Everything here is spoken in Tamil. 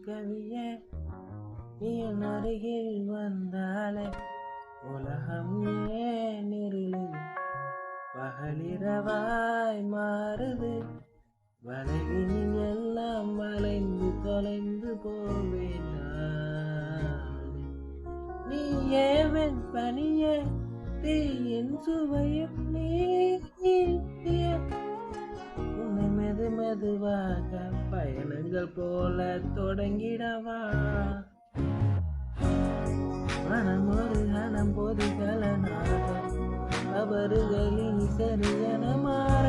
கவியே நீ என் அருகில் வந்தாலே உலகம் ஏன் இருளுது பகலிரவாய் மாறுது வளைவினில் எல்லாம் வளைந்து தொலைந்து போவேன் நீ ஏவன் பனியே தீயின் சுவையும் நீ உன்னை மெது மெதுவாக பயணங்கள் போல தொடங்கிடவா மனம் ஒரு கணம் பொதுகலனாக அவர்களின் சரியன மாற